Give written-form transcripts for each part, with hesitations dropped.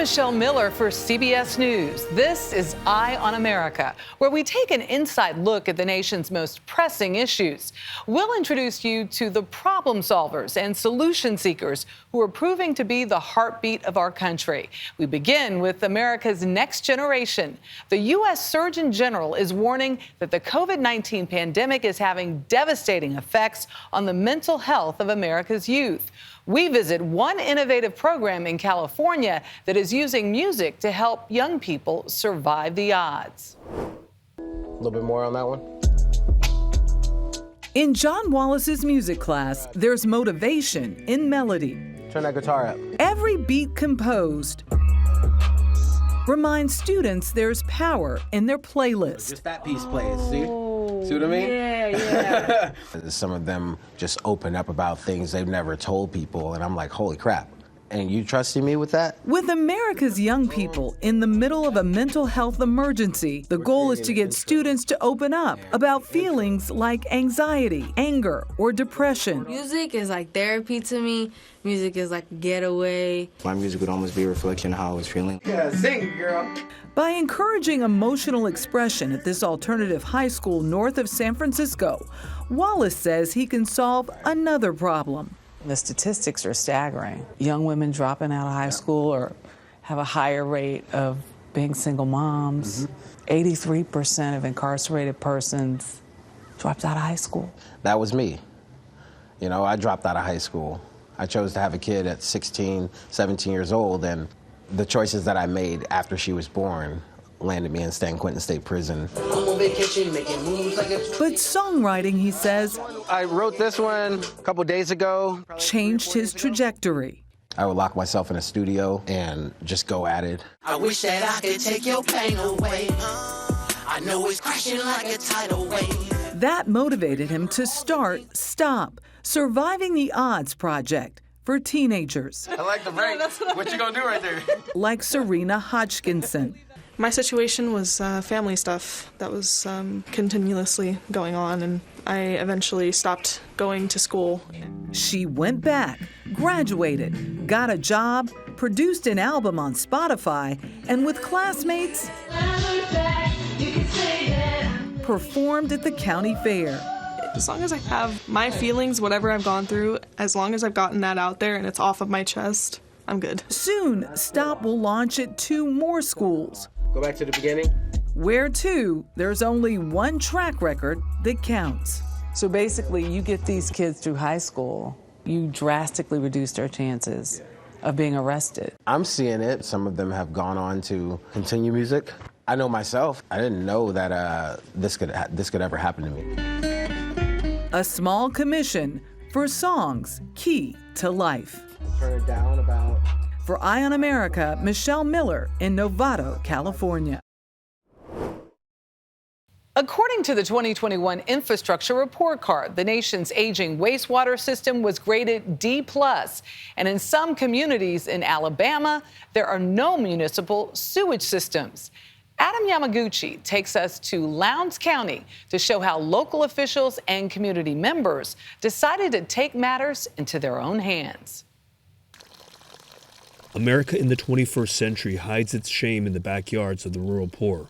Michelle Miller for CBS News. This is Eye on America, where we take an inside look at the nation's most pressing issues. We'll introduce you to the problem solvers and solution seekers who are proving to be the heartbeat of our country. We begin with America's next generation. The U.S. Surgeon General is warning that the COVID-19 pandemic is having devastating effects on the mental health of America's youth. We visit one innovative program in California that is using music to help young people survive the odds. A little bit more on that one. In John Wallace's music class, there's motivation in melody. Turn that guitar up. Every beat composed reminds students there's power in their playlist. Just that piece plays, see? See what I mean? Yeah. Some of them just open up about things they've never told people, and I'm like, holy crap. And you trusting me with that? With America's young people in the middle of a mental health emergency, the goal is to get students to open up about feelings like anxiety, anger, or depression. Music is like therapy to me. Music is like a getaway. My music would almost be a reflection of how I was feeling. Yeah, sing, girl. By encouraging emotional expression at this alternative high school north of San Francisco, Wallace says he can solve another problem. The statistics are staggering. Young women dropping out of high school or have a higher rate of being single moms. 83% of incarcerated persons dropped out of high school. That was me. You know, I dropped out of high school. I chose to have a kid at 16, 17 years old, and the choices that I made after she was born landed me in San Quentin State Prison. I'm on vacation making moves like a... But songwriting, he says, I wrote this one a couple days ago. Changed his trajectory. I would lock myself in a studio and just go at it. I wish that I could take your pain away. I know it's crashing like a tidal wave. That motivated him to start Stop, Surviving the Odds project for teenagers. I like the break. What you gonna do right there? Like Serena Hodgkinson. My situation was family stuff that was continuously going on, and I eventually stopped going to school. She went back, graduated, got a job, produced an album on Spotify, and with classmates, performed at the county fair. As long as I have my feelings, whatever I've gone through, as long as I've gotten that out there and it's off of my chest, I'm good. Soon, Stop will launch at 2 more schools. Go back to the beginning. Where, too, there's only one track record that counts. So basically, you get these kids through high school, you drastically reduce their chances of being arrested. I'm seeing it. Some of them have gone on to continue music. I know myself, I didn't know that this could ever happen to me. A small commission for songs key to life. Turn it down about... For Eye on America, Michelle Miller in Novato, California. According to the 2021 Infrastructure Report Card, the nation's aging wastewater system was graded D+. And in some communities in Alabama, there are no municipal sewage systems. Adam Yamaguchi takes us to Lowndes County to show how local officials and community members decided to take matters into their own hands. America in the 21st century hides its shame in the backyards of the rural poor.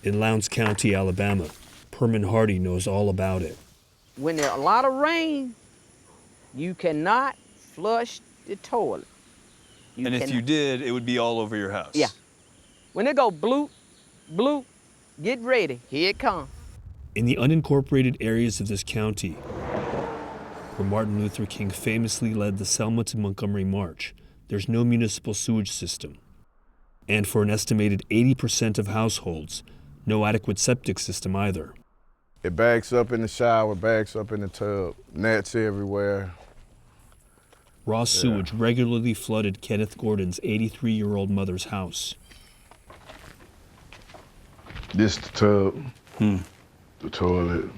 In Lowndes County, Alabama, Perman Hardy knows all about it. When there's a lot of rain, you cannot flush the toilet. And if you did, it would be all over your house. Yeah. When it go bloop, bloop, get ready, here it comes. In the unincorporated areas of this county, where Martin Luther King famously led the Selma to Montgomery March, there's no municipal sewage system. And for an estimated 80% of households, no adequate septic system either. It backs up in the shower, backs up in the tub, nets everywhere. Raw sewage regularly flooded Kenneth Gordon's 83-year-old mother's house. This the tub, the toilet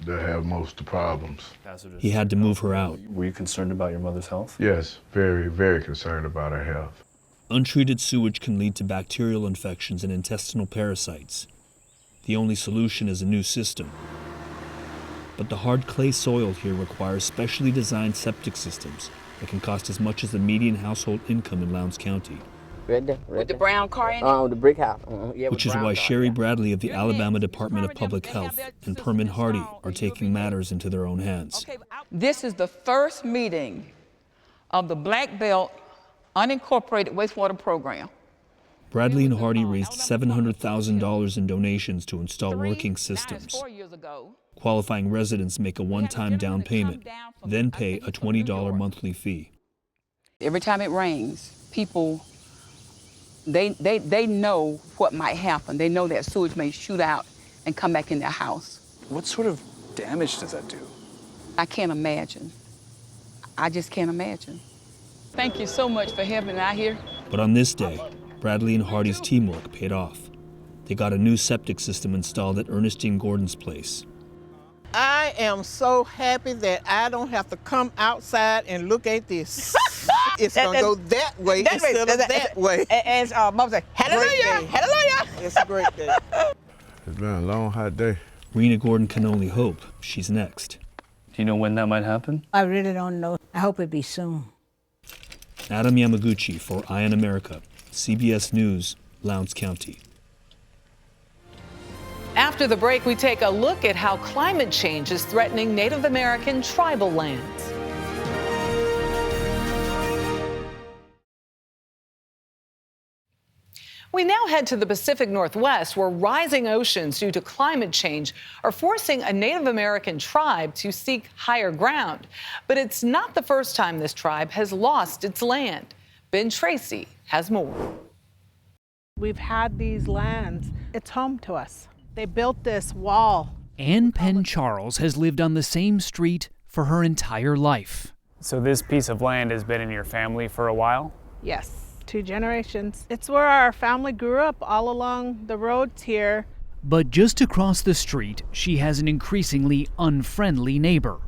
that have most of the problems. He had to move her out. Were you concerned about your mother's health? Yes, very, very concerned about her health. Untreated sewage can lead to bacterial infections and intestinal parasites. The only solution is a new system. But the hard clay soil here requires specially designed septic systems that can cost as much as the median household income in Lowndes County. Right there. With the brown car in it? The brick house. Yeah, Which is why Sherry Bradley of the Alabama Department of Public Health and Perman Hardy are taking matters into their own hands. This is the first meeting of the Black Belt Unincorporated Wastewater Program. Bradley and Hardy raised $700,000 in donations to install working systems. Qualifying residents make a one-time down payment, then pay a $20 monthly fee. Every time it rains, people, they know what might happen. They know that sewage may shoot out and come back in their house. What sort of damage does that do? I can't imagine. I just can't imagine. Thank you so much for having me out here. But on this day, Bradley and Hardy's teamwork paid off. They got a new septic system installed at Ernestine Gordon's place. I am so happy that I don't have to come outside and look at this. It's going to go that way instead of that way. As Mom said, hallelujah, hallelujah. It's a great day. It's been a long, hot day. Rena Gordon can only hope she's next. Do you know when that might happen? I really don't know. I hope it be soon. Adam Yamaguchi for Eye on America, CBS News, Lowndes County. After the break, we take a look at how climate change is threatening Native American tribal lands. We now head to the Pacific Northwest, where rising oceans due to climate change are forcing a Native American tribe to seek higher ground. But it's not the first time this tribe has lost its land. Ben Tracy has more. We've had these lands. It's home to us. They built this wall. Ann Penn Charles has lived on the same street for her entire life. So this piece of land has been in your family for a while? Yes. 2 generations. It's where our family grew up, all along the roads here. But just across the street, she has an increasingly unfriendly neighbor.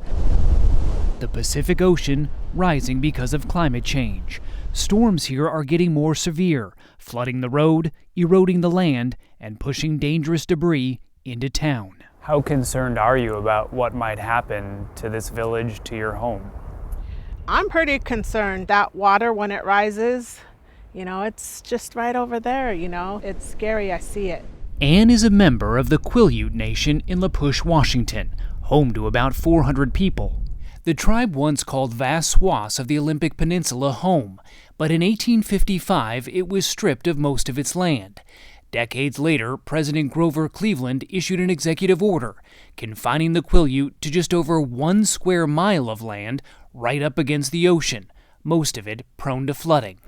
The Pacific Ocean rising because of climate change. Storms here are getting more severe, flooding the road, eroding the land, and pushing dangerous debris into town. How concerned are you about what might happen to this village, to your home? I'm pretty concerned. That water, when it rises, it's just right over there, It's scary, I see it. Ann is a member of the Quileute Nation in La Push, Washington, home to about 400 people. The tribe once called vast swaths of the Olympic Peninsula home, but in 1855 it was stripped of most of its land. Decades later, President Grover Cleveland issued an executive order confining the Quileute to just over 1 square mile of land right up against the ocean, most of it prone to flooding.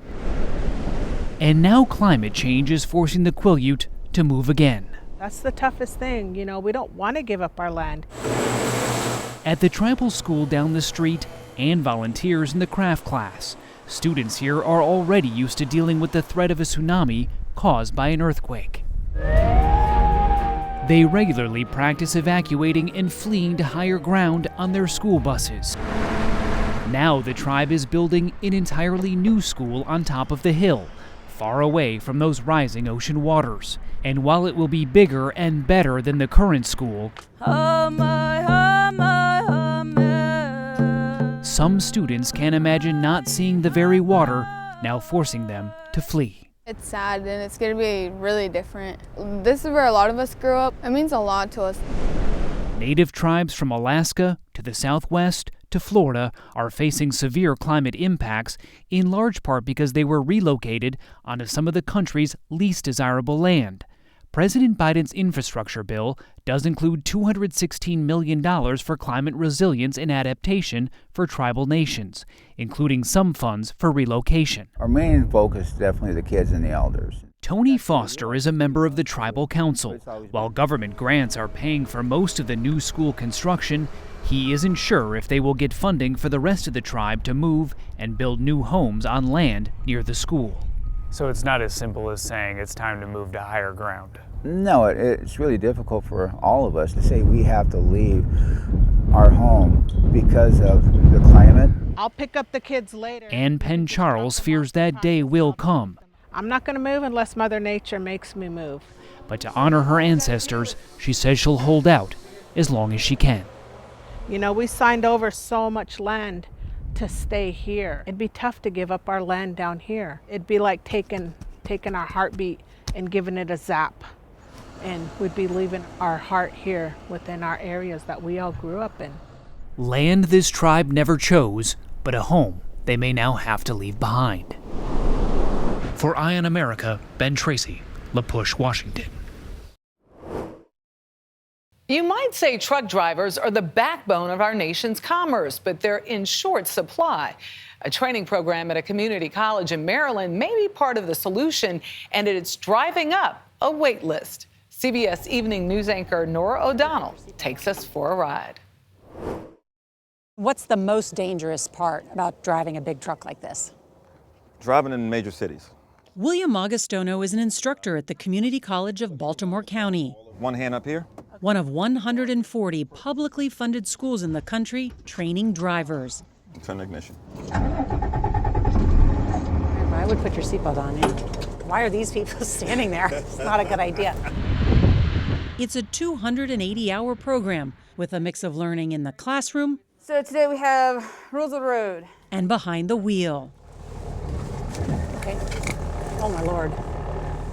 And now climate change is forcing the Quileute to move again. That's the toughest thing. We don't want to give up our land. At the tribal school down the street, Ann volunteers in the craft class. Students here are already used to dealing with the threat of a tsunami caused by an earthquake. They regularly practice evacuating and fleeing to higher ground on their school buses. Now the tribe is building an entirely new school on top of the hill, far away from those rising ocean waters. And while it will be bigger and better than the current school, some students can't imagine not seeing the very water, now forcing them to flee. It's sad and it's going to be really different. This is where a lot of us grew up. It means a lot to us. Native tribes from Alaska to the Southwest to Florida are facing severe climate impacts, in large part because they were relocated onto some of the country's least desirable land. President Biden's infrastructure bill does include $216 million for climate resilience and adaptation for tribal nations, including some funds for relocation. Our main focus is definitely the kids and the elders. Tony Foster is a member of the Tribal Council. While government grants are paying for most of the new school construction, he isn't sure if they will get funding for the rest of the tribe to move and build new homes on land near the school. So it's not as simple as saying it's time to move to higher ground. No, it's really difficult for all of us to say we have to leave our home because of the climate. I'll pick up the kids later. Ann Penn Charles fears that day will come. I'm not going to move unless Mother Nature makes me move. But to honor her ancestors, she says she'll hold out as long as she can. We signed over so much land to stay here. It'd be tough to give up our land down here. It'd be like taking our heartbeat and giving it a zap. And we'd be leaving our heart here within our areas that we all grew up in. Land this tribe never chose, but a home they may now have to leave behind. For Eye on America, Ben Tracy, La Push, Washington. You might say truck drivers are the backbone of our nation's commerce, but they're in short supply. A training program at a community college in Maryland may be part of the solution, and it's driving up a wait list. CBS Evening News anchor Nora O'Donnell takes us for a ride. What's the most dangerous part about driving a big truck like this? Driving in major cities. William Augustono is an instructor at the Community College of Baltimore County. One hand up here. One of 140 publicly funded schools in the country training drivers. Turn ignition. I would put your seatbelt on. Why are these people standing there? It's not a good idea. It's a 280-hour program with a mix of learning in the classroom. So today we have rules of the road. And behind the wheel. Okay. Oh my Lord.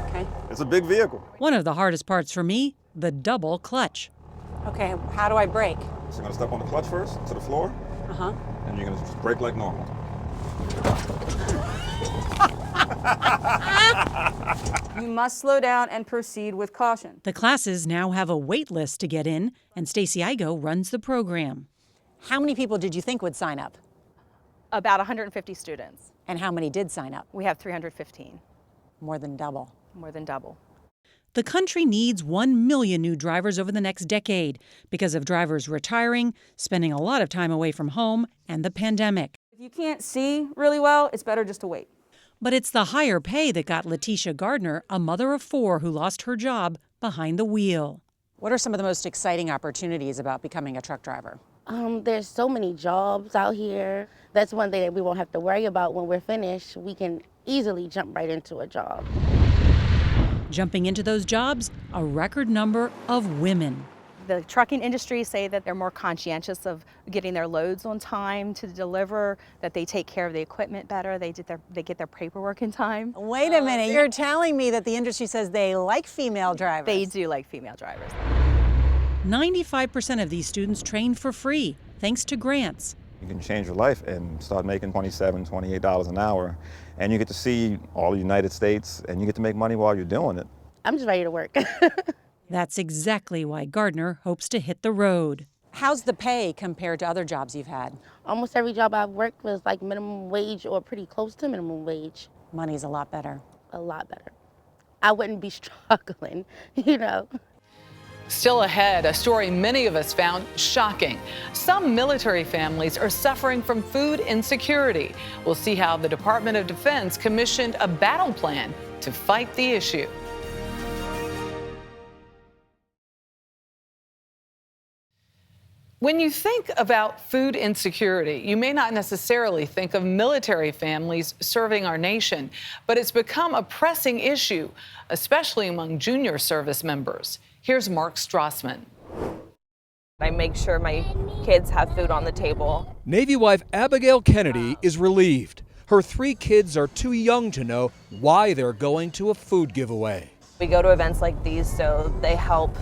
Okay. It's a big vehicle. One of the hardest parts for me, the double clutch. Okay, how do I brake? So you're gonna step on the clutch first to the floor. Uh-huh. And you're gonna just brake like normal. You must slow down and proceed with caution. The classes now have a wait list to get in, and Stacey Igo runs the program. How many people did you think would sign up? About 150 students. And how many did sign up? We have 315. More than double. More than double. The country needs 1 million new drivers over the next decade because of drivers retiring, spending a lot of time away from home, and the pandemic. If you can't see really well, it's better just to wait. But it's the higher pay that got Letitia Gardner, a mother of 4 who lost her job, behind the wheel. What are some of the most exciting opportunities about becoming a truck driver? There's so many jobs out here. That's one thing that we won't have to worry about when we're finished. We can easily jump right into a job. Jumping into those jobs, a record number of women. The trucking industry say that they're more conscientious of getting their loads on time to deliver, that they take care of the equipment better, they get their paperwork in time. Wait a minute, you're telling me that the industry says they like female drivers? They do like female drivers. 95% of these students train for free, thanks to grants. You can change your life and start making $27, $28 an hour, and you get to see all the United States, and you get to make money while you're doing it. I'm just ready to work. That's exactly why Gardner hopes to hit the road. How's the pay compared to other jobs you've had? Almost every job I've worked was like minimum wage or pretty close to minimum wage. Money's a lot better. A lot better. I wouldn't be struggling, you know. Still ahead, a story many of us found shocking. Some military families are suffering from food insecurity. We'll see how the Department of Defense commissioned a battle plan to fight the issue. When you think about food insecurity, you may not necessarily think of military families serving our nation, but it's become a pressing issue, especially among junior service members. Here's Mark Strassman. I make sure my kids have food on the table. Navy wife Abigail Kennedy is relieved. Her 3 kids are too young to know why they're going to a food giveaway. We go to events like these so they help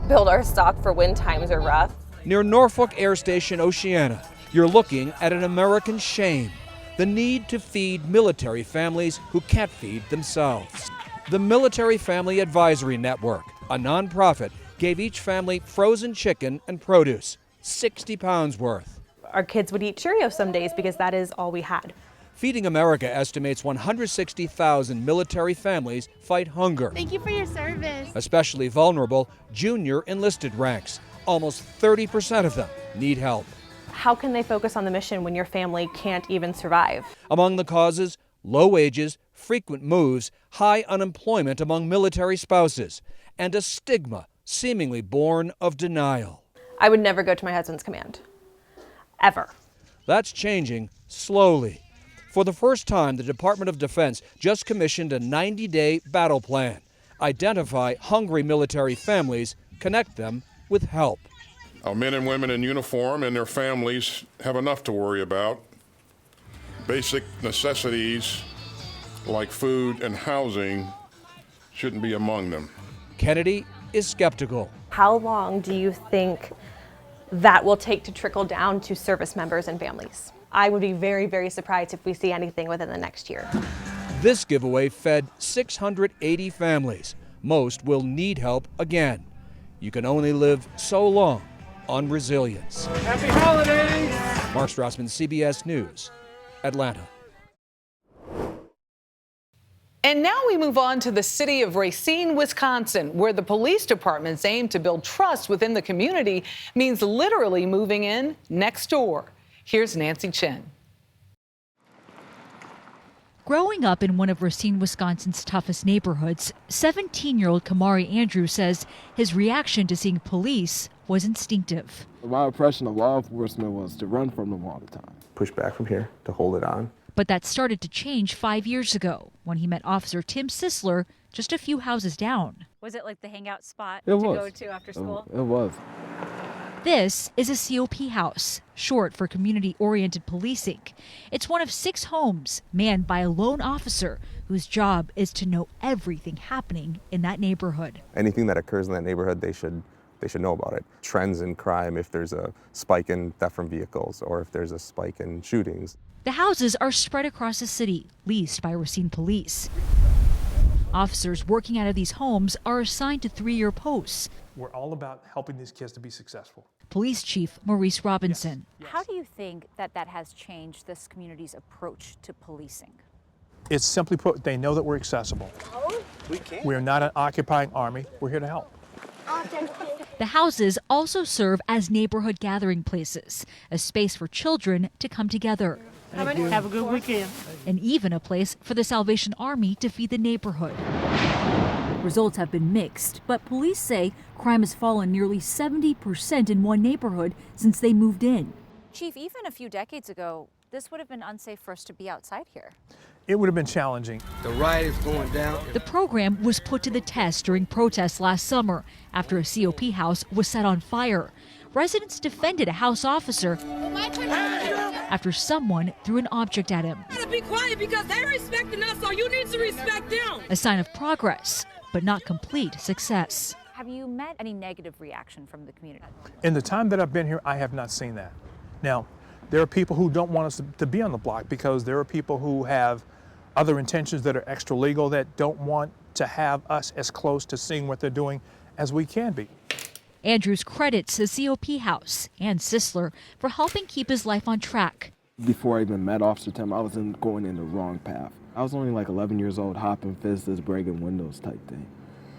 build our stock for when times are rough. Near Norfolk Air Station, Oceana, you're looking at an American shame, the need to feed military families who can't feed themselves. The Military Family Advisory Network, a nonprofit, gave each family frozen chicken and produce, 60 pounds worth. Our kids would eat Cheerios some days because that is all we had. Feeding America estimates 160,000 military families fight hunger. Thank you for your service. Especially vulnerable junior enlisted ranks. Almost 30% of them need help. How can they focus on the mission when your family can't even survive? Among the causes, low wages, frequent moves, high unemployment among military spouses, and a stigma seemingly born of denial. I would never go to my husband's command. Ever. That's changing slowly. For the first time, the Department of Defense just commissioned a 90-day battle plan. Identify hungry military families, connect them with help. Our men and women in uniform and their families have enough to worry about. Basic necessities like food and housing shouldn't be among them. Kennedy is skeptical. How long do you think that will take to trickle down to service members and families? I would be very, very surprised if we see anything within the next year. This giveaway fed 680 families. Most will need help again. You can only live so long on resilience. Happy holidays! Mark Strassman, CBS News, Atlanta. And now we move on to the city of Racine, Wisconsin, where the police department's aim to build trust within the community means literally moving in next door. Here's Nancy Chen. Growing up in one of Racine, Wisconsin's toughest neighborhoods, 17-year-old Kamari Andrews says his reaction to seeing police was instinctive. My impression of law enforcement was to run from them all the time. Push back from here to hold it on. But that started to change 5 years ago when he met Officer Tim Sisler just a few houses down. Was it like the hangout spot It to was. go to after school? It was. This is a COP house, short for Community-Oriented Policing. It's one of 6 homes manned by a lone officer whose job is to know everything happening in that neighborhood. Anything that occurs in that neighborhood, they should know about it. Trends in crime, if there's a spike in theft from vehicles or if there's a spike in shootings. The houses are spread across the city, leased by Racine Police. Officers working out of these homes are assigned to 3-year posts. We're all about helping these kids to be successful. Police Chief Maurice Robinson. Yes. How do you think that has changed this community's approach to policing? It's simply put, they know that we're accessible. We're not an occupying army. We're here to help. The houses also serve as neighborhood gathering places, a space for children to come together. Have a good weekend. And even a place for the Salvation Army to feed the neighborhood. Results have been mixed, but police say crime has fallen nearly 70% in one neighborhood since they moved in. Chief, even a few decades ago, this would have been unsafe for us to be outside here. It would have been challenging. The riot is going down. The program was put to the test during protests last summer after a COP house was set on fire. Residents defended a house officer after someone threw an object at him. Be quiet because they're respecting us, so you need to respect them. A sign of progress, but not complete success. Have you met any negative reaction from the community? In the time that I've been here, I have not seen that. Now, there are people who don't want us to be on the block because there are people who have other intentions that are extra legal that don't want to have us as close to seeing what they're doing as we can be. Andrews credits the COP house and Sisler for helping keep his life on track. Before I even met Officer Tim, I was going in the wrong path. I was only like 11 years old, hopping fences, breaking windows type thing.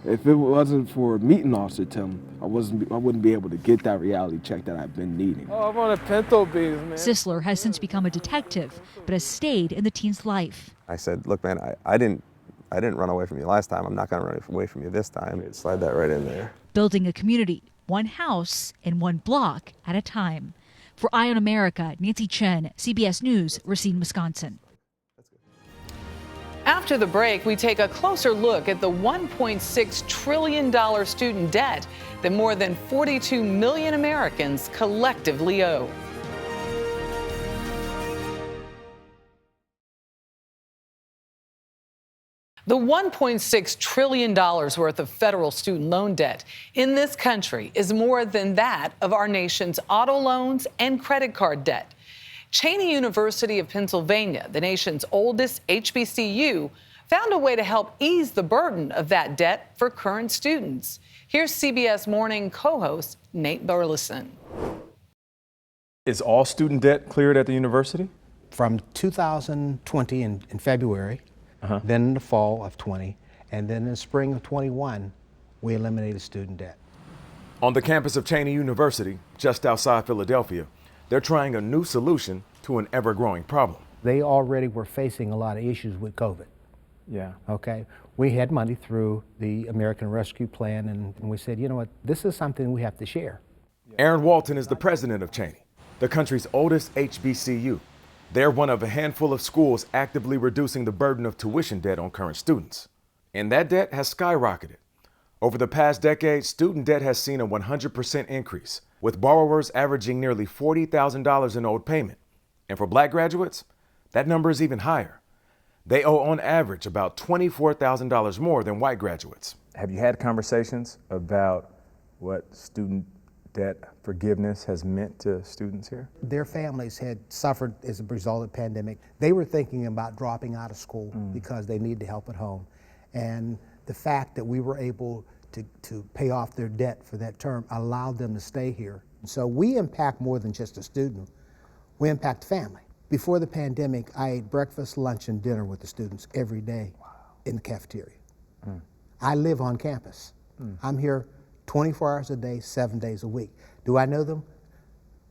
If it wasn't for meeting Officer Tim, I wouldn't be able to get that reality check that I've been needing. Oh, I'm on a pinto beans, man. Sisler has since become a detective, but has stayed in the teen's life. I said, look, man, I didn't run away from you last time. I'm not going to run away from you this time. Slide that right in there. Building a community, one house and one block at a time. For Eye on America, Nancy Chen, CBS News, Racine, Wisconsin. After the break, we take a closer look at the $1.6 trillion student debt that more than 42 million Americans collectively owe. The $1.6 trillion worth of federal student loan debt in this country is more than that of our nation's auto loans and credit card debt. Cheney University of Pennsylvania, the nation's oldest HBCU, found a way to help ease the burden of that debt for current students. Here's CBS Morning co-host Nate Burleson. Is all student debt cleared at the university? From 2020 in February, then in the fall of 20, and then in the spring of 21, we eliminated student debt. On the campus of Cheney University, just outside Philadelphia, they're trying a new solution to an ever-growing problem. They already were facing a lot of issues with COVID. Yeah. Okay. We had money through the American Rescue Plan, and we said, you know what, this is something we have to share. Aaron Walton is the president of Cheney, the country's oldest HBCU. They're one of a handful of schools actively reducing the burden of tuition debt on current students. And that debt has skyrocketed. Over the past decade, student debt has seen a 100% increase, with borrowers averaging nearly $40,000 in owed payment. And for black graduates, that number is even higher. They owe on average about $24,000 more than white graduates. Have you had conversations about what student debt forgiveness has meant to students here? Their families had suffered as a result of the pandemic. They were thinking about dropping out of school because they needed help at home. And the fact that we were able to pay off their debt for that term allowed them to stay here. So we impact more than just a student. We impact the family. Before the pandemic, I ate breakfast, lunch, and dinner with the students every day in the cafeteria. I live on campus. I'm here 24 hours a day, 7 days a week. Do I know them?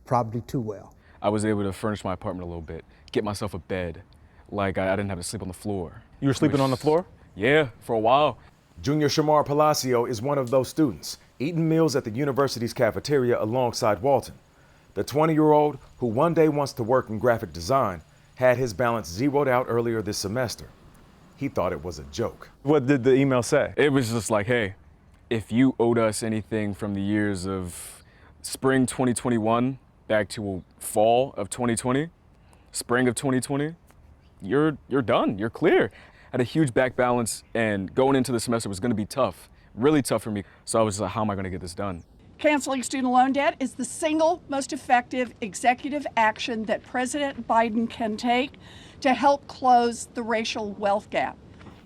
Probably too well. I was able to furnish my apartment a little bit, get myself a bed. Like I didn't have to sleep on the floor. You were sleeping on the floor? Yeah, for a while. Junior Shamar Palacio is one of those students, eating meals at the university's cafeteria alongside Walton. The 20-year-old, who one day wants to work in graphic design, had his balance zeroed out earlier this semester. He thought it was a joke. What did the email say? It was just like, hey, if you owed us anything from the years of spring 2021 back to fall of 2020, spring of 2020, you're done, you're clear. I had a huge back balance, and going into the semester was gonna be tough, really tough for me. So I was like, how am I gonna get this done? Canceling student loan debt is the single most effective executive action that President Biden can take to help close the racial wealth gap.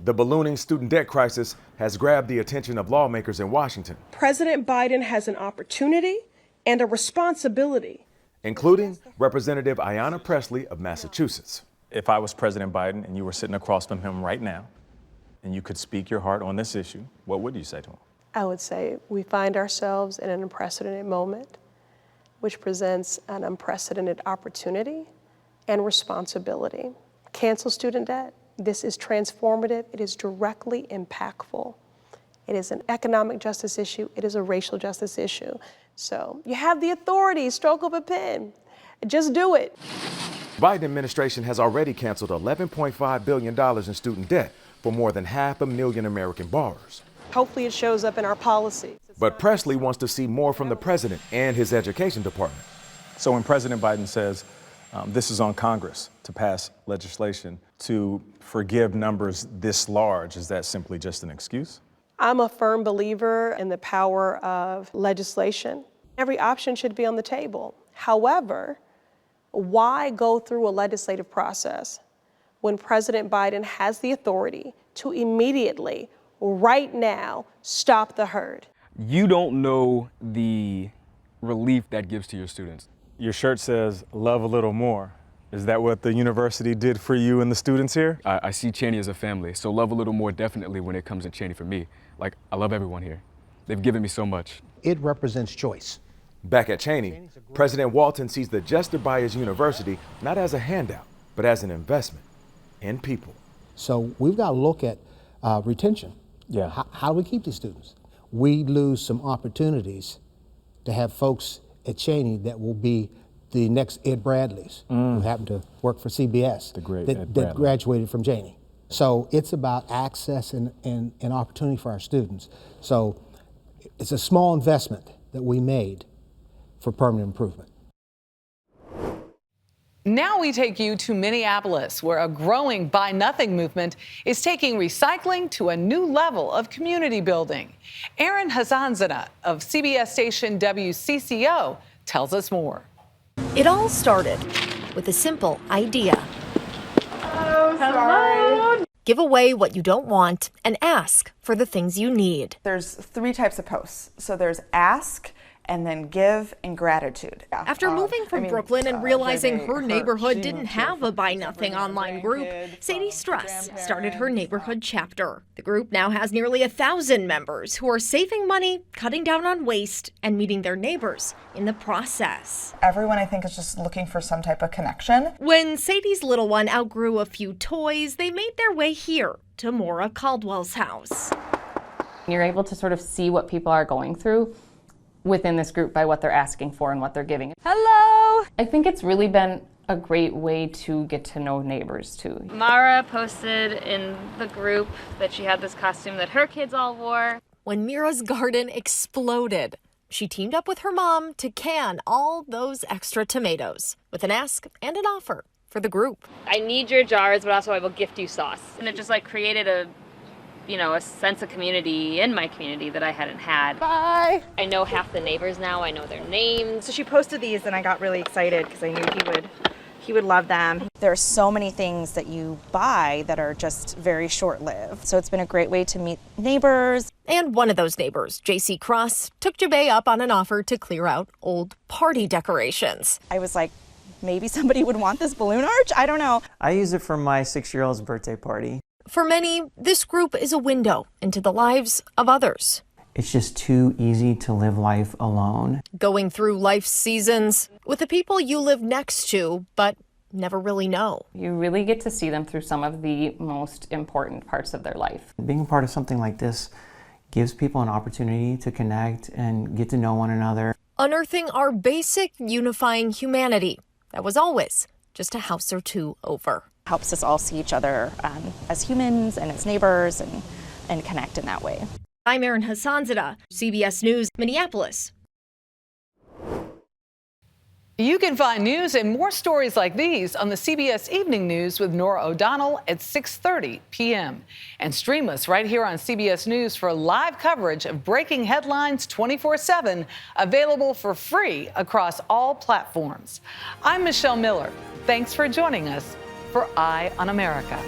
The ballooning student debt crisis has grabbed the attention of lawmakers in Washington, President Biden has an opportunity and a responsibility, including Representative Ayanna Pressley of Massachusetts. If I was President Biden and you were sitting across from him right now, and you could speak your heart on this issue, what would you say to him? I would say we find ourselves in an unprecedented moment, which presents an unprecedented opportunity and responsibility. Cancel student debt. This is transformative. It is directly impactful. It is an economic justice issue. It is a racial justice issue. So you have the authority, stroke of a pen. Just do it. The Biden administration has already canceled $11.5 billion in student debt for more than 500,000 American borrowers. Hopefully it shows up in our policy. But Pressley wants to see more from the president and his education department. So when President Biden says this is on Congress to pass legislation to forgive numbers this large, is that simply just an excuse? I'm a firm believer in the power of legislation. Every option should be on the table. However, why go through a legislative process when President Biden has the authority to immediately, right now, stop the herd? You don't know the relief that gives to your students. Your shirt says, love a little more. Is that what the university did for you and the students here? I see Cheney as a family, so love a little more definitely when it comes to Cheney for me. Like, I love everyone here. They've given me so much. It represents choice. Back at Cheney, President Walton sees the gesture by his university not as a handout, but as an investment in people. So we've got to look at retention. Yeah. How do we keep these students? We lose some opportunities to have folks at Cheney that will be the next Ed Bradleys, who happen to work for CBS, the great that graduated from Cheney. So it's about access and opportunity for our students. So it's a small investment that we made for permanent improvement. Now we take you to Minneapolis, where a growing Buy Nothing movement is taking recycling to a new level of community building. Aaron Hazanzadeh of CBS station WCCO tells us more. It all started with a simple idea. Oh, sorry. Give away what you don't want and ask for the things you need. There's 3 types of posts. So there's ask, and then give, and gratitude. After moving from Brooklyn and realizing her neighborhood didn't have a Buy Nothing online group, Sadie Struss started her neighborhood chapter. The group now has nearly 1,000 members who are saving money, cutting down on waste, and meeting their neighbors in the process. Everyone, I think, is just looking for some type of connection. When Sadie's little one outgrew a few toys, they made their way here to Maura Caldwell's house. You're able to sort of see what people are going through within this group by what they're asking for and what they're giving. Hello! I think it's really been a great way to get to know neighbors too. Mara posted in the group that she had this costume that her kids all wore. When Mira's garden exploded, she teamed up with her mom to can all those extra tomatoes with an ask and an offer for the group. I need your jars, but also I will gift you sauce. And it just like created a sense of community in my community that I hadn't had. Bye. I know half the neighbors now. I know their names. So she posted these and I got really excited because I knew he would love them. There are so many things that you buy that are just very short-lived. So it's been a great way to meet neighbors. And one of those neighbors, JC Cross, took Jabay up on an offer to clear out old party decorations. I was like, maybe somebody would want this balloon arch? I don't know. I use it for my 6-year-old's birthday party. For many, this group is a window into the lives of others. It's just too easy to live life alone. Going through life's seasons with the people you live next to, but never really know. You really get to see them through some of the most important parts of their life. Being a part of something like this gives people an opportunity to connect and get to know one another. Unearthing our basic unifying humanity that was always just a house or two over. Helps us all see each other as humans and as neighbors and connect in that way. I'm Erin Hassanzadeh, CBS News, Minneapolis. You can find news and more stories like these on the CBS Evening News with Nora O'Donnell at 6:30 p.m. And stream us right here on CBS News for live coverage of breaking headlines 24/7, available for free across all platforms. I'm Michelle Miller. Thanks for joining us for Eye on America.